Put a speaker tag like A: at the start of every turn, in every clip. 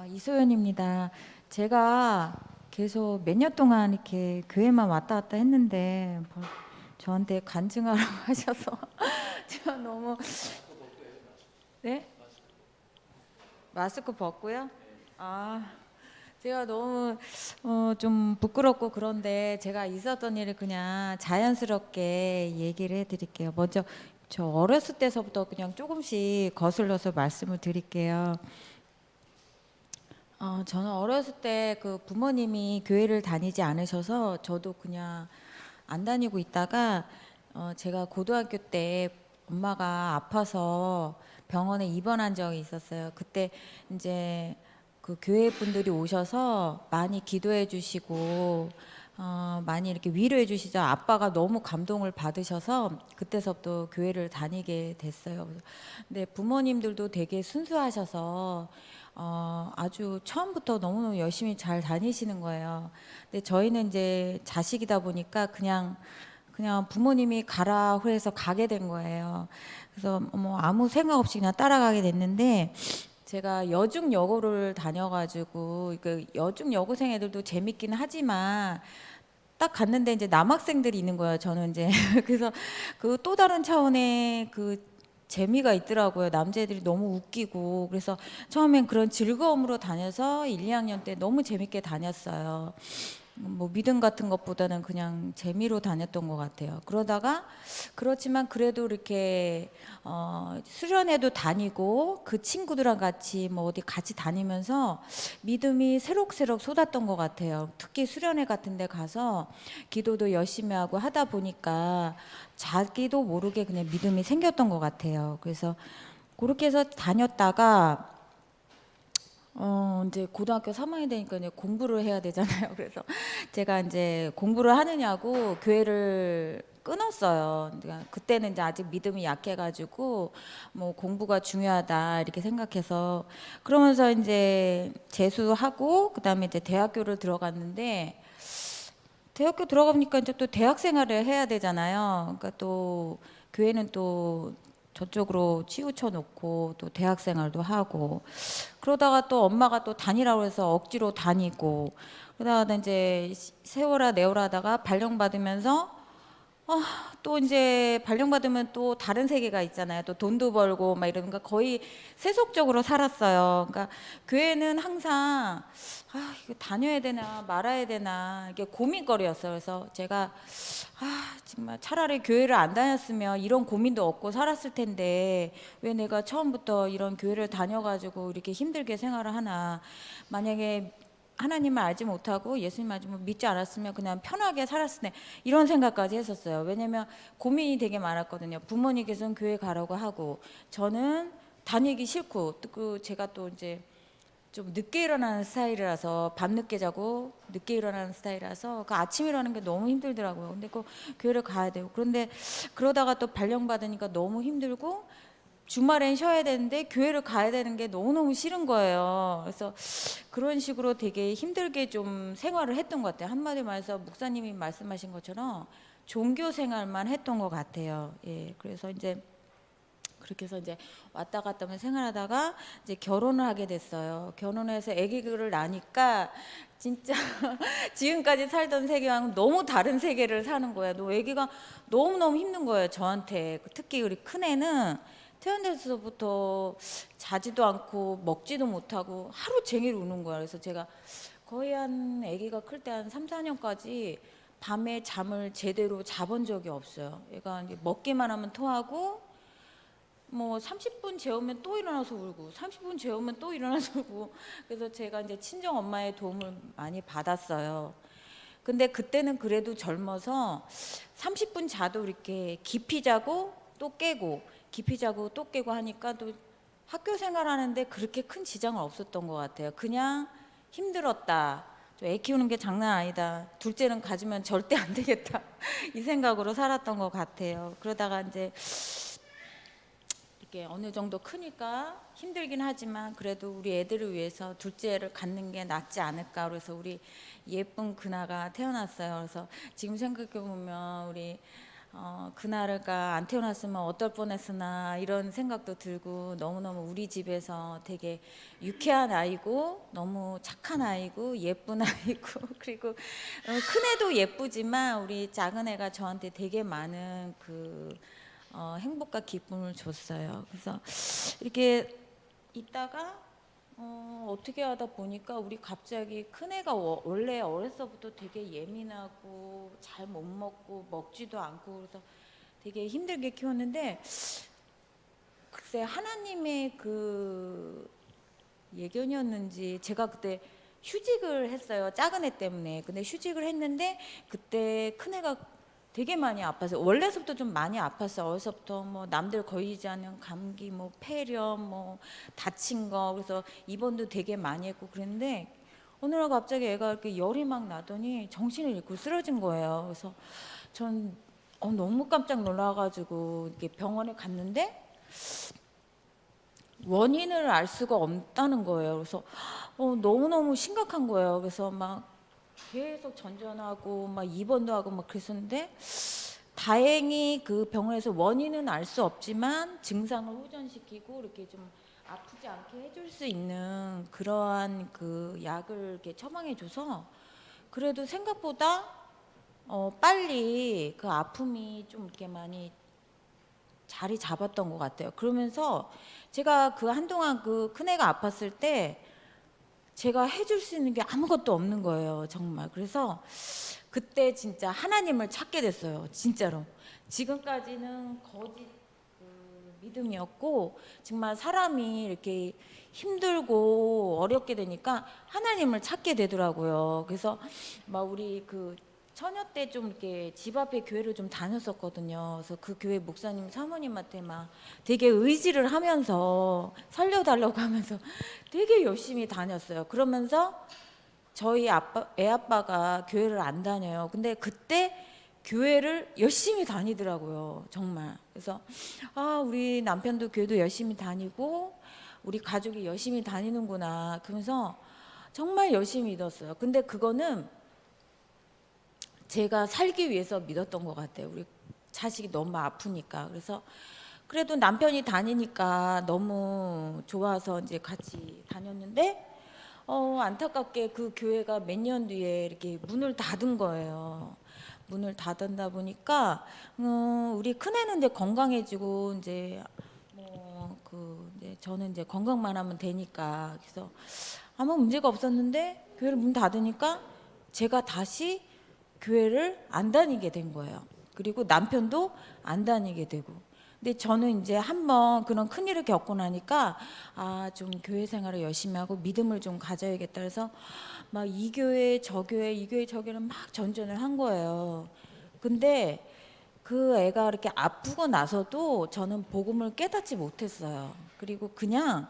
A: 이소연입니다. 제가 계속 몇 년 동안 이렇게 교회만 왔다 갔다 했는데 저한테 간증하라고 하셔서 제가 너무. 네? 마스크 벗고요? 제가 너무 좀 부끄럽고 그런데 제가 있었던 일을 그냥 자연스럽게 얘기를 해드릴게요. 먼저 저 어렸을 때서부터 그냥 조금씩 거슬러서 말씀을 드릴게요. 저는 어렸을 때 그 부모님이 교회를 다니지 않으셔서 저도 그냥 안 다니고 있다가 제가 고등학교 때 엄마가 아파서 병원에 입원한 적이 있었어요. 그때 이제 그 교회 분들이 오셔서 많이 기도해 주시고 많이 이렇게 위로해 주시죠. 아빠가 너무 감동을 받으셔서 그때서부터 교회를 다니게 됐어요. 근데 부모님들도 되게 순수하셔서 아주 처음부터 너무너무 열심히 잘 다니시는 거예요. 근데 저희는 이제 자식이다 보니까 그냥 부모님이 가라 해서 가게 된 거예요. 그래서 뭐 아무 생각 없이 그냥 따라가게 됐는데 제가 여중 여고를 다녀가지고 그 여중 여고생 애들도 재밌긴 하지만 딱 갔는데 이제 남학생들이 있는 거예요. 저는 이제 그래서 그 또 다른 차원의 그 재미가 있더라고요. 남자애들이 너무 웃기고 그래서 처음엔 그런 즐거움으로 다녀서 1, 2학년 때 너무 재밌게 다녔어요. 뭐 믿음 같은 것보다는 그냥 재미로 다녔던 것 같아요. 그러다가 그렇지만 그래도 이렇게 수련회도 다니고 그 친구들랑 같이 뭐 어디 같이 다니면서 믿음이 새록새록 솟았던 것 같아요. 특히 수련회 같은 데 가서 기도도 열심히 하고 하다 보니까 자기도 모르게 그냥 믿음이 생겼던 것 같아요. 그래서 그렇게 해서 다녔다가 이제 고등학교 3학년이 되니까 이제 공부를 해야 되잖아요. 그래서 제가 이제 공부를 하느냐고 교회를 끊었어요. 그러니까 그때는 이제 아직 믿음이 약해가지고 뭐 공부가 중요하다 이렇게 생각해서 그러면서 이제 재수하고 그다음에 이제 대학교를 들어갔는데 대학교 들어가보니까 이제 또 대학 생활을 해야 되잖아요. 그러니까 또 교회는 또 저쪽으로 치우쳐 놓고 또 대학 생활도 하고 그러다가 또 엄마가 또 다니라고 해서 억지로 다니고 그러다가 이제 세월아 내월아 하다가 발령받으면서 또 이제 발령받으면 또 다른 세계가 있잖아요. 또 돈도 벌고 막 이러니까 거의 세속적으로 살았어요. 그러니까 교회는 항상 이거 다녀야 되나 말아야 되나 이게 고민거리였어요. 그래서 제가 정말 차라리 교회를 안 다녔으면 이런 고민도 없고 살았을 텐데 왜 내가 처음부터 이런 교회를 다녀가지고 이렇게 힘들게 생활을 하나. 만약에 하나님을 알지 못하고 예수님 알지 믿지 않았으면 그냥 편하게 살았을 때 이런 생각까지 했었어요. 왜냐면 고민이 되게 많았거든요. 부모님께서는 교회 가라고 하고 저는 다니기 싫고 제가 또 이제 좀 늦게 일어나는 스타일이라서 밤늦게 자고 늦게 일어나는 스타일이라서 그 아침 일어나는 게 너무 힘들더라고요. 근데 꼭 교회를 가야 되고 그런데 그러다가 또 발령받으니까 너무 힘들고 주말엔 쉬어야 되는데 교회를 가야 되는 게 너무너무 싫은 거예요. 그래서 그런 식으로 되게 힘들게 좀 생활을 했던 것 같아요. 한마디로 말해서 목사님이 말씀하신 것처럼 종교 생활만 했던 것 같아요. 예, 그래서 이제 그렇게 해서 이제 왔다 갔다 하면 생활하다가 이제 결혼을 하게 됐어요. 결혼해서 아기를 낳으니까 진짜 지금까지 살던 세계와는 너무 다른 세계를 사는 거예요. 너 아기가 너무너무 힘든 거예요. 저한테. 특히 우리 큰애는 태어나서부터 자지도 않고 먹지도 못하고 하루 종일 우는 거예요. 그래서 제가 거의 한 아기가 클 때 한 3, 4년까지 밤에 잠을 제대로 자본 적이 없어요. 얘가 이제 먹기만 하면 토하고 뭐 30분 재우면 또 일어나서 울고 30분 재우면 또 일어나서 울고 그래서 제가 이제 친정 엄마의 도움을 많이 받았어요. 근데 그때는 그래도 젊어서 30분 자도 이렇게 깊이 자고 또 깨고 깊이 자고 또 깨고 하니까 또 학교 생활하는데 그렇게 큰 지장은 없었던 것 같아요. 그냥 힘들었다. 애 키우는 게 장난 아니다. 둘째는 가지면 절대 안 되겠다. 이 생각으로 살았던 것 같아요. 그러다가 이제 이렇게 어느 정도 크니까 힘들긴 하지만 그래도 우리 애들을 위해서 둘째를 갖는 게 낫지 않을까. 그래서 우리 예쁜 그나가 태어났어요. 그래서 지금 생각해 보면 우리 그날가 안 태어났으면 어떨 뻔했으나 이런 생각도 들고 너무너무 우리 집에서 되게 유쾌한 아이고 너무 착한 아이고 예쁜 아이고 그리고 큰애도 예쁘지만 우리 작은 애가 저한테 되게 많은 행복과 기쁨을 줬어요. 그래서 이렇게 있다가 어떻게 하다 보니까 우리 갑자기 큰애가 원래 어려서부터 되게 예민하고 잘 못 먹고 먹지도 않고 그래서 되게 힘들게 키웠는데 글쎄 하나님의 그 예견이었는지 제가 그때 휴직을 했어요. 작은 애 때문에. 근데 휴직을 했는데 그때 큰애가 되게 많이 아파서 원래서부터 좀 많이 아팠어요. 어려서부터 뭐 남들 걸리지 않는 감기, 뭐 폐렴, 뭐 다친 거 그래서 입원도 되게 많이 했고 그랬는데 어느 날 갑자기 애가 이렇게 열이 막 나더니 정신을 잃고 쓰러진 거예요. 그래서 전 너무 깜짝 놀라가지고 이렇게 병원에 갔는데 원인을 알 수가 없다는 거예요. 그래서 너무너무 심각한 거예요. 그래서 막 계속 전전하고 막 입원도 하고 막 그랬었는데 다행히 그 병원에서 원인은 알 수 없지만 증상을 호전시키고 이렇게 좀 아프지 않게 해줄 수 있는 그러한 그 약을 이렇게 처방해줘서 그래도 생각보다 빨리 그 아픔이 좀 이렇게 많이 자리 잡았던 것 같아요. 그러면서 제가 그 한동안 그 큰애가 아팠을 때 제가 해줄 수 있는 게 아무것도 없는 거예요, 정말. 그래서 그때 진짜 하나님을 찾게 됐어요, 진짜로. 지금까지는 거짓 믿음이었고 정말 사람이 이렇게 힘들고 어렵게 되니까 하나님을 찾게 되더라고요. 그래서 막 우리 그 처녀 때 좀 이렇게 집 앞에 교회를 좀 다녔었거든요. 그래서 그 교회 목사님 사모님한테 막 되게 의지를 하면서 살려달라고 하면서 되게 열심히 다녔어요. 그러면서 저희 애 아빠가 교회를 안 다녀요. 근데 그때 교회를 열심히 다니더라고요, 정말. 그래서 우리 남편도 교회도 열심히 다니고 우리 가족이 열심히 다니는구나. 그러면서 정말 열심히 믿었어요. 근데 그거는 제가 살기 위해서 믿었던 것 같아요. 우리 자식이 너무 아프니까. 그래서 그래도 남편이 다니니까 너무 좋아서 이제 같이 다녔는데 안타깝게 그 교회가 몇 년 뒤에 이렇게 문을 닫은 거예요. 문을 닫았다 보니까 우리 큰애는 이제 건강해지고 이제 이제 저는 이제 건강만 하면 되니까 그래서 아무 문제가 없었는데 교회를 문 닫으니까 제가 다시 교회를 안 다니게 된 거예요. 그리고 남편도 안 다니게 되고. 근데 저는 이제 한번 그런 큰일을 겪고 나니까 좀 교회 생활을 열심히 하고 믿음을 좀 가져야겠다 그래서 막 이 교회 저 교회 이 교회 저 교회를 막 전전을 한 거예요. 근데 그 애가 이렇게 아프고 나서도 저는 복음을 깨닫지 못했어요. 그리고 그냥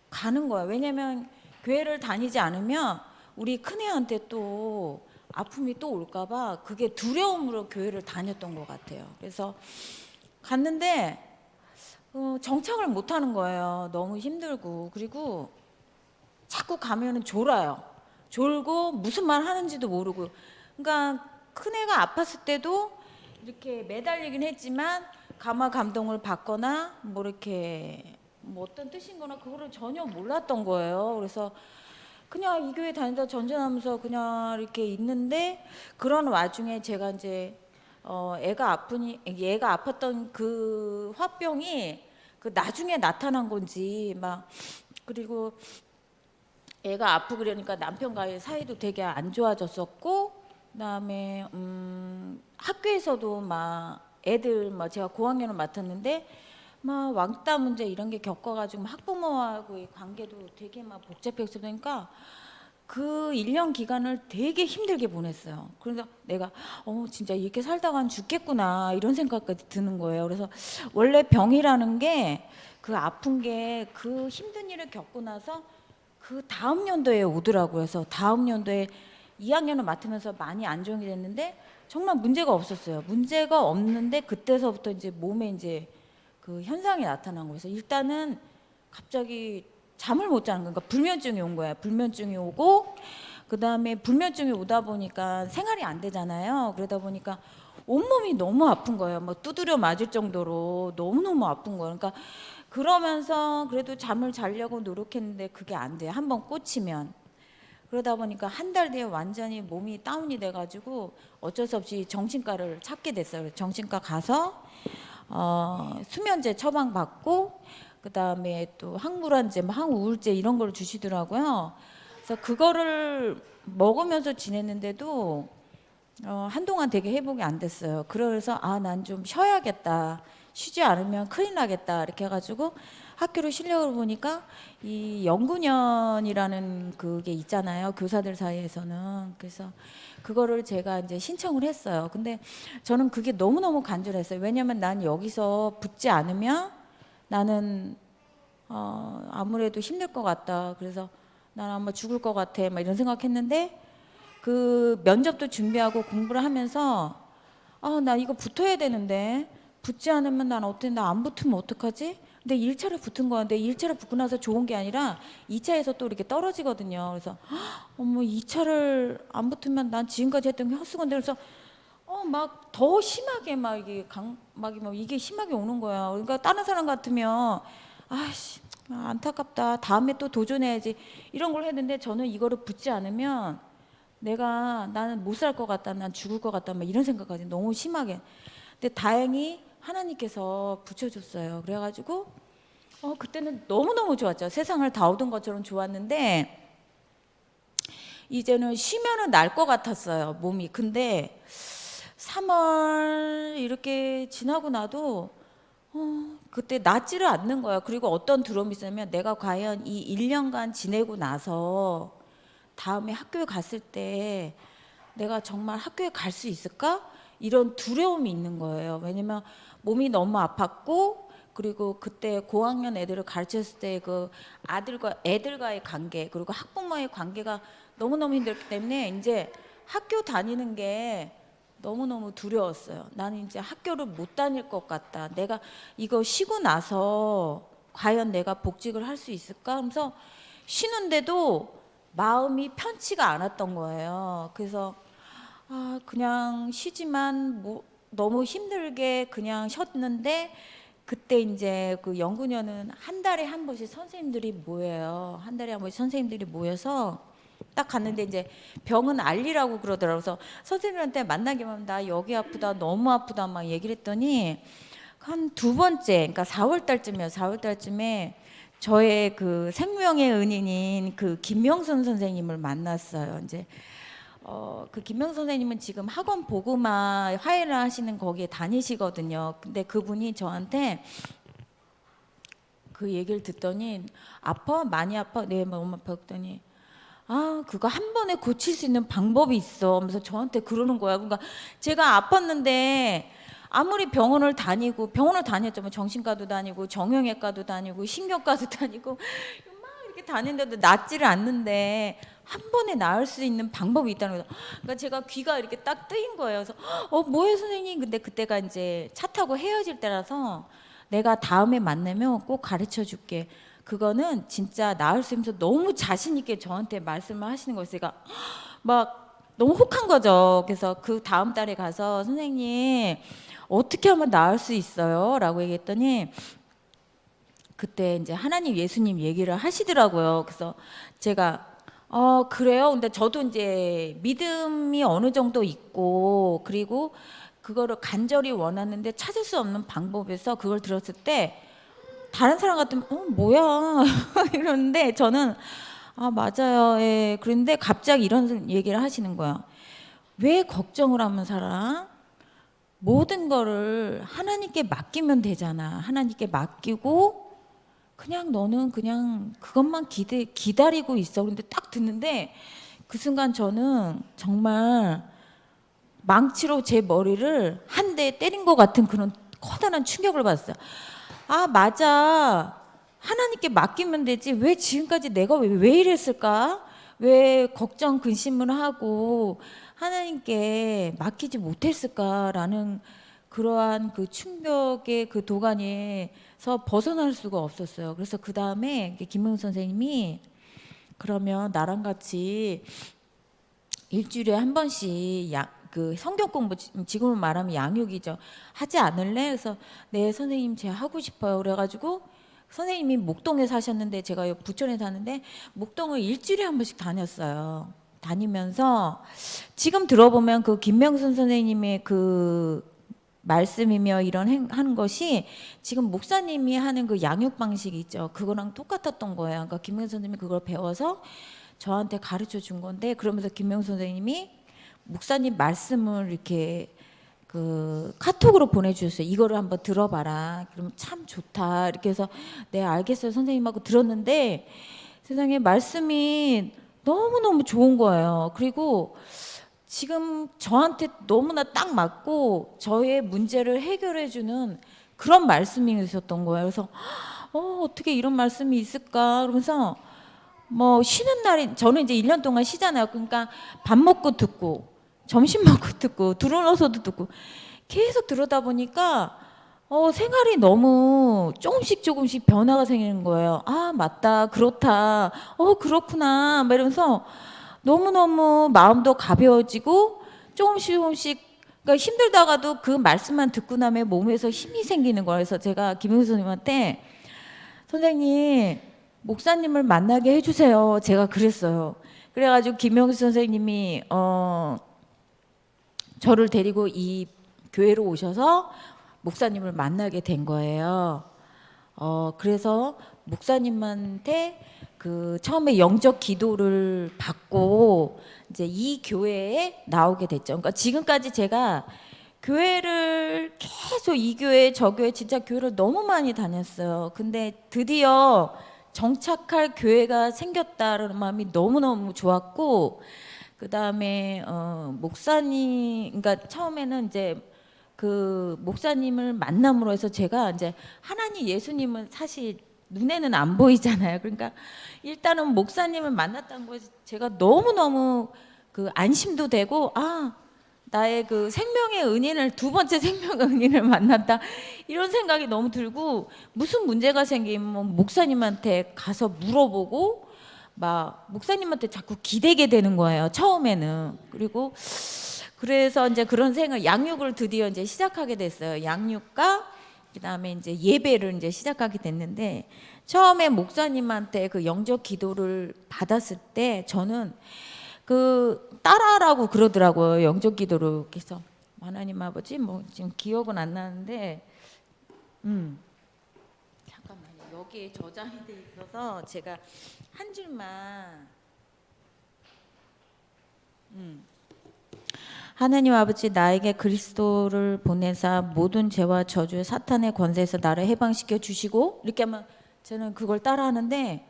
A: 가는 거야. 왜냐면 교회를 다니지 않으면 우리 큰애한테 또 아픔이 또 올까봐 그게 두려움으로 교회를 다녔던 것 같아요. 그래서 갔는데 정착을 못 하는 거예요. 너무 힘들고. 그리고 자꾸 가면은 졸아요. 졸고 무슨 말 하는지도 모르고. 그러니까 큰애가 아팠을 때도 이렇게 매달리긴 했지만 감화 감동을 받거나 뭐 이렇게 뭐 어떤 뜻인 거나 그거를 전혀 몰랐던 거예요. 그래서 그냥 이 교회 다니다 전전하면서 그냥 이렇게 있는데 그런 와중에 제가 이제 얘가 아팠던 그 화병이 그 나중에 나타난 건지 막 그리고 애가 아프고 그러니까 남편과의 사이도 되게 안 좋아졌었고 그다음에 학교에서도 막 애들 막 제가 고학년을 맡았는데 막 왕따 문제 이런 게 겪어가지고 학부모하고의 관계도 되게 막 복잡해서 그러니까 그 1년 기간을 되게 힘들게 보냈어요. 그래서 내가 진짜 이렇게 살다간 죽겠구나 이런 생각까지 드는 거예요. 그래서 원래 병이라는 게 그 아픈 게 그 힘든 일을 겪고 나서 그 다음 연도에 오더라고요. 그래서 다음 연도에 2학년을 맡으면서 많이 안정이 됐는데 정말 문제가 없었어요. 문제가 없는데 그때서부터 이제 몸에 이제 그 현상이 나타난 거예요. 그래서 일단은 갑자기 잠을 못 자는 거예요. 그러니까 불면증이 온 거야. 불면증이 오고 그다음에 불면증이 오다 보니까 생활이 안 되잖아요. 그러다 보니까 온몸이 너무 아픈 거예요. 뭐 두드려 맞을 정도로 너무너무 아픈 거예요. 그러니까 그러면서 그래도 잠을 자려고 노력했는데 그게 안 돼요. 한번 꽂히면. 그러다 보니까 한 달 뒤에 완전히 몸이 다운이 돼가지고 어쩔 수 없이 정신과를 찾게 됐어요. 정신과 가서 수면제 처방받고 그다음에 또 항불안제, 항우울제 이런 걸 주시더라고요. 그래서 그거를 먹으면서 지냈는데도 한동안 되게 회복이 안 됐어요. 그래서 난 좀 쉬어야겠다. 쉬지 않으면 큰일 나겠다. 이렇게 해가지고 학교를 실려고 보니까 이 연구년이라는 그게 있잖아요. 교사들 사이에서는. 그래서 그거를 제가 이제 신청을 했어요. 근데 저는 그게 너무너무 간절했어요. 왜냐면 난 여기서 붙지 않으면 나는 아무래도 힘들 것 같다. 그래서 난 아마 죽을 것 같아. 막 이런 생각했는데 그 면접도 준비하고 공부를 하면서 나 이거 붙어야 되는데 붙지 않으면 난 어때? 나 안 붙으면 어떡하지? 근데 1차를 붙은 거였는데 1차를 붙고 나서 좋은 게 아니라 2차에서 또 이렇게 떨어지거든요. 그래서 어머 2차를 안 붙으면 난 지금까지 했던 게 헛수건데 그래서 막 더 심하게 막 이게 막 이게 심하게 오는 거야. 그러니까 다른 사람 같으면 아씨 안타깝다. 다음에 또 도전해야지 이런 걸 했는데 저는 이거를 붙지 않으면 나는 못 살 것 같다, 난 죽을 것 같다, 막 이런 생각까지 너무 심하게. 근데 다행히 하나님께서 붙여줬어요. 그래가지고 그때는 너무너무 좋았죠. 세상을 다 얻은 것처럼 좋았는데 이제는 쉬면은 날 것 같았어요, 몸이. 근데 3월 이렇게 지나고 나도 그때 낫지를 않는 거예요. 그리고 어떤 두려움이 있었냐면 내가 과연 이 1년간 지내고 나서 다음에 학교에 갔을 때 내가 정말 학교에 갈 수 있을까? 이런 두려움이 있는 거예요. 왜냐면 몸이 너무 아팠고 그리고 그때 고학년 애들을 가르쳤을 때 그 애들과의 관계 그리고 학부모의 관계가 너무너무 힘들기 때문에 이제 학교 다니는 게 너무너무 두려웠어요. 나는 이제 학교를 못 다닐 것 같다. 내가 이거 쉬고 나서 과연 내가 복직을 할 수 있을까? 하면서 쉬는데도 마음이 편치가 않았던 거예요. 그래서 그냥 쉬지만 너무 힘들게 그냥 쉬었는데 그때 이제 그 연구년은 한 달에 한 번씩 선생님들이 모여요. 한 달에 한 번씩 선생님들이 모여서 딱 갔는데 이제 병은 알리라고 그러더라고요. 그래서 선생님한테 만나기만 하면 나 여기 아프다, 너무 아프다 막 얘기를 했더니 한 두 번째, 그러니까 4월 달쯤이에요. 4월 달쯤에 저의 그 생명의 은인인 그 김명선 선생님을 만났어요. 이제 그 김명선 선생님은 지금 학원 보그마 화해를 하시는 거기에 다니시거든요. 근데 그분이 저한테 그 얘기를 듣더니 아파? 많이 아파? 네, 너무 아파. 그랬더니 그거 한 번에 고칠 수 있는 방법이 있어 하면서 저한테 그러는 거야. 그러니까 제가 아팠는데 아무리 병원을 다녔죠. 뭐 정신과도 다니고 정형외과도 다니고 신경과도 다니고 막 이렇게 다니는데도 낫지를 않는데 한 번에 나을 수 있는 방법이 있다는 거죠. 그러니까 제가 귀가 이렇게 딱 뜨인 거예요. 그래서 뭐예요 선생님? 근데 그때가 이제 차 타고 헤어질 때라서 내가 다음에 만나면 꼭 가르쳐 줄게. 그거는 진짜 나을 수 있면서 너무 자신 있게 저한테 말씀을 하시는 거예요. 제가 막 너무 혹한 거죠. 그래서 그 다음 달에 가서 선생님 어떻게 하면 나을 수 있어요? 라고 얘기했더니 그때 이제 하나님 예수님 얘기를 하시더라고요. 그래서 제가 그래요? 근데 저도 이제 믿음이 어느 정도 있고 그리고 그거를 간절히 원하는데 찾을 수 없는 방법에서 그걸 들었을 때 다른 사람 같으면 뭐야 이러는데 저는 맞아요. 예. 그런데 갑자기 이런 얘기를 하시는 거야. 왜 걱정을 하면 살아? 모든 거를 하나님께 맡기면 되잖아. 하나님께 맡기고 그냥 너는 그냥 그것만 기다리고 있어. 그런데 딱 듣는데 그 순간 저는 정말 망치로 제 머리를 한 대 때린 것 같은 그런 커다란 충격을 받았어요. 맞아. 하나님께 맡기면 되지. 왜 지금까지 내가 왜 이랬을까? 왜 걱정 근심을 하고 하나님께 맡기지 못했을까라는 그러한 그 충격의 그 도가니에서 벗어날 수가 없었어요. 그래서 그 다음에 김명수 선생님이 그러면 나랑 같이 일주일에 한 번씩 그 성경 공부 지금은 말하면 양육이죠. 하지 않을래? 그래서 네 선생님 제가 하고 싶어요. 그래가지고 선생님이 목동에 사셨는데 제가 부천에 사는데 목동을 일주일에 한 번씩 다녔어요. 다니면서 지금 들어보면 그 김명순 선생님의 그 말씀이며 이런 하는 것이 지금 목사님이 하는 그 양육 방식이 있죠. 그거랑 똑같았던 거예요. 그러니까 김명순 선생님이 그걸 배워서 저한테 가르쳐 준 건데, 그러면서 김명순 선생님이 목사님 말씀을 이렇게 그 카톡으로 보내주셨어요. 이거를 한번 들어봐라. 그러면 참 좋다. 이렇게 해서 네 알겠어요 선생님하고 들었는데 세상에 말씀이 너무너무 좋은 거예요. 그리고 지금 저한테 너무나 딱 맞고 저의 문제를 해결해주는 그런 말씀이 있었던 거예요. 그래서 어떻게 이런 말씀이 있을까 그러면서 뭐 쉬는 날이 저는 이제 1년 동안 쉬잖아요. 그러니까 밥 먹고 듣고 점심 먹고 듣고 들어놓아서도 듣고 계속 들어다 보니까 생활이 너무 조금씩 변화가 생기는 거예요. 아 맞다 그렇다 그렇구나 막 이러면서 너무너무 마음도 가벼워지고 조금씩 그러니까 힘들다가도 그 말씀만 듣고 나면 몸에서 힘이 생기는 거예요. 그래서 제가 김용수 선생님한테 선생님 목사님을 만나게 해주세요. 제가 그랬어요. 그래가지고 김용수 선생님이 저를 데리고 이 교회로 오셔서 목사님을 만나게 된 거예요. 그래서 목사님한테 그 처음에 영적 기도를 받고 이제 이 교회에 나오게 됐죠. 그러니까 지금까지 제가 교회를 계속 이 교회 저 교회 진짜 교회를 너무 많이 다녔어요. 근데 드디어 정착할 교회가 생겼다는 마음이 너무너무 좋았고, 그 다음에 목사님, 그러니까 처음에는 이제 그 목사님을 만남으로 해서 제가 이제 하나님 예수님은 사실 눈에는 안 보이잖아요. 그러니까 일단은 목사님을 만났다는 것이 제가 너무너무 그 안심도 되고 나의 그 생명의 은인을 두 번째 생명의 은인을 만났다 이런 생각이 너무 들고, 무슨 문제가 생기면 목사님한테 가서 물어보고 막 목사님한테 자꾸 기대게 되는 거예요 처음에는. 그리고 그래서 이제 그런 생각 양육을 드디어 이제 시작하게 됐어요. 양육과 그다음에 이제 예배를 이제 시작하게 됐는데, 처음에 목사님한테 그 영적 기도를 받았을 때 저는 그 따라하라고 그러더라고요. 영적 기도를. 그래서 하나님 아버지 뭐 지금 기억은 안 나는데 잠깐만요. 여기에 저장이 돼 있어서 제가 한 줄만 하나님 아버지 나에게 그리스도를 보내사 모든 죄와 저주의 사탄의 권세에서 나를 해방시켜 주시고, 이렇게 하면 저는 그걸 따라하는데,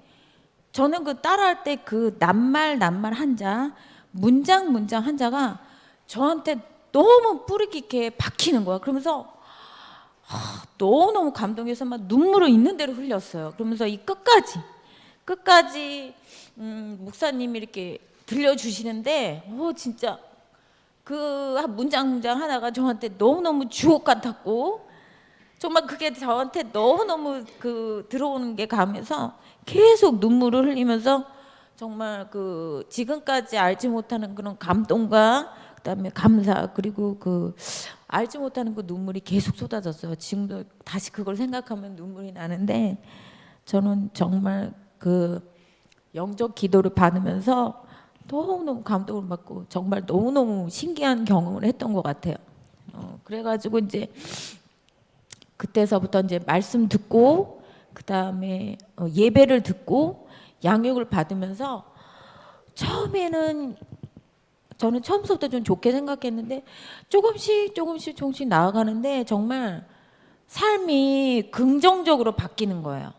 A: 저는 그 따라할 때 그 낱말 한자 문장 한자가 저한테 너무 뿌리 깊게 박히는 거야. 그러면서 너무너무 감동해서 막 눈물을 있는 대로 흘렸어요. 그러면서 이 끝까지 목사님이 이렇게 들려주시는데 진짜 그 문장 하나가 저한테 너무너무 주옥 같았고, 정말 그게 저한테 너무너무 그 들어오는 게 가면서 계속 눈물을 흘리면서 정말 그 지금까지 알지 못하는 그런 감동과 그다음에 감사, 그리고 그 알지 못하는 그 눈물이 계속 쏟아졌어요. 지금도 다시 그걸 생각하면 눈물이 나는데, 저는 정말 그 영적 기도를 받으면서 너무너무 감동을 받고 정말 너무너무 신기한 경험을 했던 것 같아요. 그래가지고 이제 그때서부터 이제 말씀 듣고 그다음에 예배를 듣고 양육을 받으면서, 처음에는 저는 처음부터 좀 좋게 생각했는데 조금씩 나아가는데 정말 삶이 긍정적으로 바뀌는 거예요.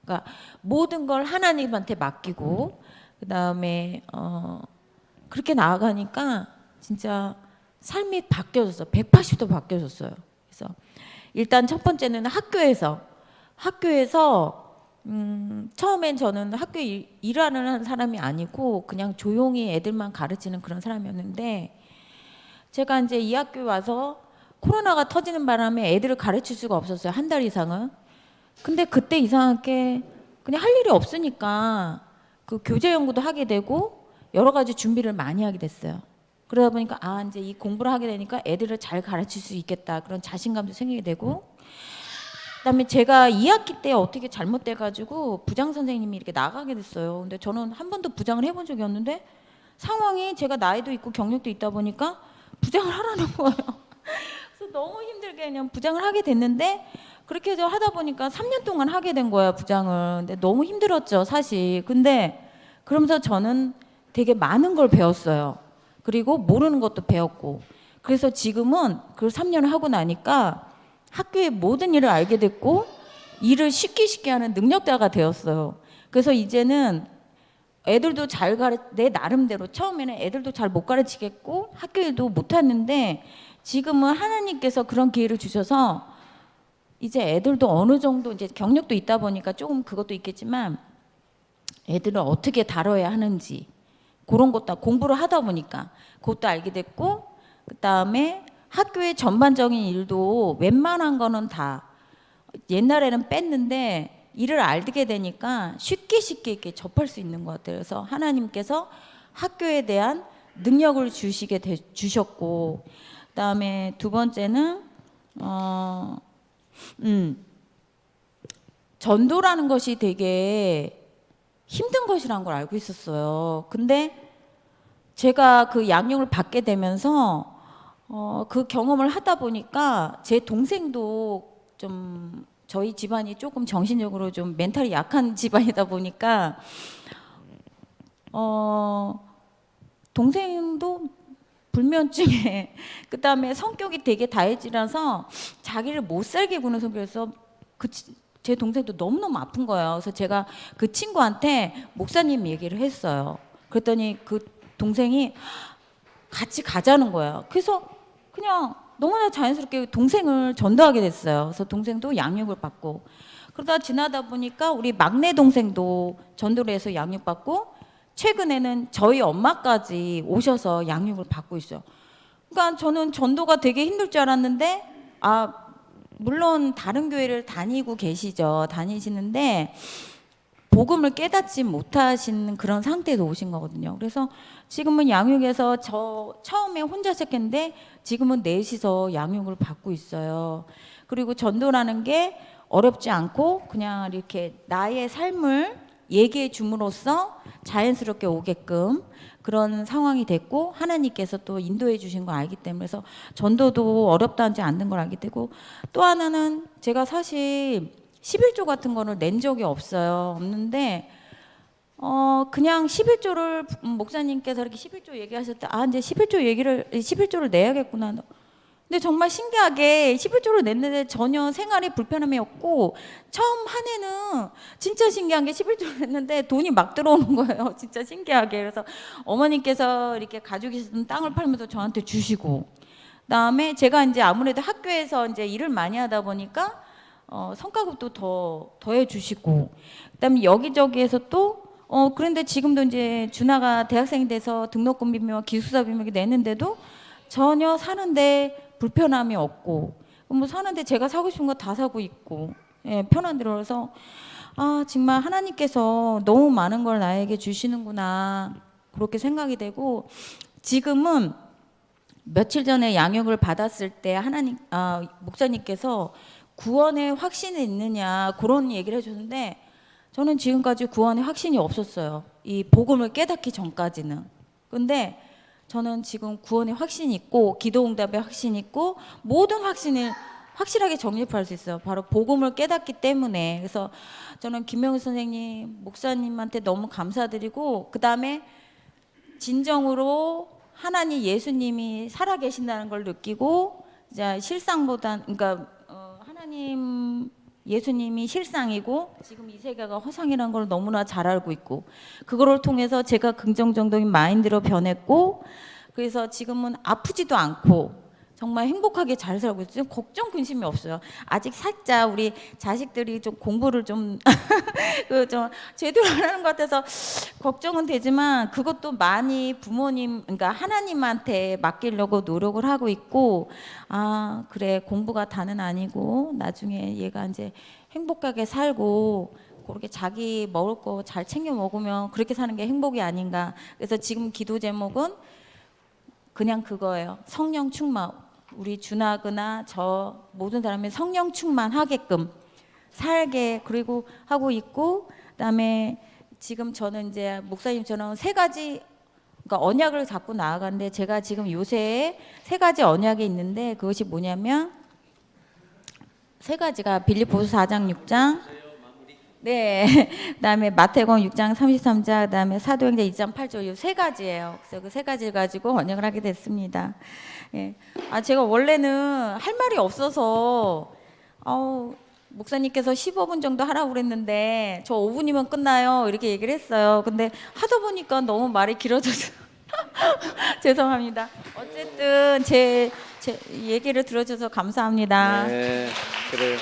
A: 그러니까 모든 걸 하나님한테 맡기고 그다음에 그렇게 나아가니까 진짜 삶이 바뀌어졌어. 180도 바뀌어졌어요. 그래서 일단 첫 번째는 학교에서 처음엔 저는 학교에 일하는 사람이 아니고 그냥 조용히 애들만 가르치는 그런 사람이었는데, 제가 이제 이 학교에 와서 코로나가 터지는 바람에 애들을 가르칠 수가 없었어요. 한 달 이상은. 근데 그때 이상하게 그냥 할 일이 없으니까 그 교재 연구도 하게 되고 여러 가지 준비를 많이 하게 됐어요. 그러다 보니까 아 이제 이 공부를 하게 되니까 애들을 잘 가르칠 수 있겠다 그런 자신감도 생기게 되고, 그다음에 제가 2학기 때 어떻게 잘못돼 가지고 부장 선생님이 이렇게 나가게 됐어요. 근데 저는 한 번도 부장을 해본 적이 없는데 상황이 제가 나이도 있고 경력도 있다 보니까 부장을 하라는 거예요. 그래서 너무 힘들게 그냥 부장을 하게 됐는데, 그렇게 해서 하다 보니까 3년 동안 하게 된 거야 부장을. 근데 너무 힘들었죠 사실. 근데 그러면서 저는 되게 많은 걸 배웠어요. 그리고 모르는 것도 배웠고. 그래서 지금은 그 3년을 하고 나니까 학교의 모든 일을 알게 됐고 일을 쉽게 하는 능력자가 되었어요. 그래서 이제는 애들도 내 나름대로 처음에는 애들도 잘 못 가르치겠고 학교 일도 못 하는데, 지금은 하나님께서 그런 기회를 주셔서 이제 애들도 어느 정도 이제 경력도 있다 보니까 조금 그것도 있겠지만 애들을 어떻게 다뤄야 하는지 그런 것도 공부를 하다 보니까 그것도 알게 됐고, 그 다음에 학교의 전반적인 일도 웬만한 거는 다 옛날에는 뺐는데 일을 알게 되니까 쉽게 이렇게 접할 수 있는 것 같아요. 그래서 하나님께서 학교에 대한 능력을 주셨고, 그다음에 두 번째는 전도라는 것이 되게 힘든 것이라는 걸 알고 있었어요. 근데 제가 그 양육을 받게 되면서 그 경험을 하다 보니까 제 동생도 좀, 저희 집안이 조금 정신적으로 좀 멘탈이 약한 집안이다 보니까 동생도 불면증에 그다음에 성격이 되게 다혈질이라서 자기를 못 살게 구는 성격이어서 제 동생도 너무너무 아픈 거예요. 그래서 제가 그 친구한테 목사님 얘기를 했어요. 그랬더니 그 동생이 같이 가자는 거예요. 그래서 그냥 너무나 자연스럽게 동생을 전도하게 됐어요. 그래서 동생도 양육을 받고, 그러다 지나다 보니까 우리 막내 동생도 전도를 해서 양육받고 최근에는 저희 엄마까지 오셔서 양육을 받고 있어요. 그러니까 저는 전도가 되게 힘들 줄 알았는데, 물론 다른 교회를 다니시는데 복음을 깨닫지 못하신 그런 상태에서 오신 거거든요. 그래서 지금은 양육에서 저 처음에 혼자 시작했는데 지금은 넷이서 양육을 받고 있어요. 그리고 전도라는 게 어렵지 않고 그냥 이렇게 나의 삶을 얘기해 줌으로써 자연스럽게 오게끔 그런 상황이 됐고, 하나님께서 또 인도해 주신 걸 알기 때문에, 그래서 전도도 어렵다지 않는 걸 알게 되고, 또 하나는 제가 사실 11조 같은 거를 낸 적이 없는데 그냥 11조를 목사님께서 이렇게 11조 얘기하셨을 때 이제 11조를 내야겠구나. 근데 정말 신기하게 11조를 냈는데 전혀 생활이 불편함이 없고, 처음 한 해는 진짜 신기한 게 11조를 냈는데 돈이 막 들어오는 거예요. 진짜 신기하게. 그래서 어머님께서 이렇게 가지고 계셨던 땅을 팔면서 저한테 주시고, 그다음에 제가 이제 아무래도 학교에서 이제 일을 많이 하다 보니까 성과급도 더해 주시고, 그다음에 여기저기에서 또 그런데 지금도 이제 준하가 대학생이 돼서 등록금 비밀과 기숙사 비밀이 내는데도 전혀 사는데 불편함이 없고, 뭐 사는데 제가 사고 싶은 거 다 사고 있고, 예, 편한 대로. 그래서 정말 하나님께서 너무 많은 걸 나에게 주시는구나 그렇게 생각이 되고, 지금은 며칠 전에 양육을 받았을 때 목사님께서 구원에 확신이 있느냐 그런 얘기를 해줬는데, 저는 지금까지 구원에 확신이 없었어요. 이 복음을 깨닫기 전까지는. 근데 저는 지금 구원에 확신이 있고 기도응답에 확신이 있고 모든 확신을 확실하게 정립할 수 있어요. 바로 복음을 깨닫기 때문에. 그래서 저는 김명우 선생님, 목사님한테 너무 감사드리고, 그 다음에 진정으로 하나님 예수님이 살아계신다는 걸 느끼고, 이제 그러니까 하나님 예수님이 실상이고 지금 이 세계가 허상이라는 걸 너무나 잘 알고 있고, 그거를 통해서 제가 긍정적인 마인드로 변했고, 그래서 지금은 아프지도 않고 정말 행복하게 잘 살고 있어요. 걱정 근심이 없어요. 아직 살짝 우리 자식들이 좀 공부를 좀 제대로 안 하는 것 같아서 걱정은 되지만, 그것도 많이 그러니까 하나님한테 맡기려고 노력을 하고 있고, 그래 공부가 다는 아니고 나중에 얘가 이제 행복하게 살고 그렇게 자기 먹을 거 잘 챙겨 먹으면 그렇게 사는 게 행복이 아닌가. 그래서 지금 기도 제목은 그냥 그거예요. 성령 충만. 우리 준하거나 저 모든 사람이 성령 충만하게끔 살게 그리고 하고 있고, 그다음에 지금 저는 이제 목사님처럼 세 가지 그러니까 언약을 잡고 나아가는데, 제가 지금 요새 세 가지 언약이 있는데 그것이 뭐냐면 세 가지가 빌립보서 4장 6장, 네, 그다음에 마태복음 6장 33절, 그다음에 사도행전 2장 8절, 이 세 가지예요. 그래서 그 세 가지를 가지고 언약을 하게 됐습니다. 예. 제가 원래는 할 말이 없어서 목사님께서 15분 정도 하라고 그랬는데 저 5분이면 끝나요 이렇게 얘기를 했어요. 근데 하다 보니까 너무 말이 길어져서 죄송합니다. 어쨌든 제 얘기를 들어줘서 감사합니다.
B: 네, 그래요.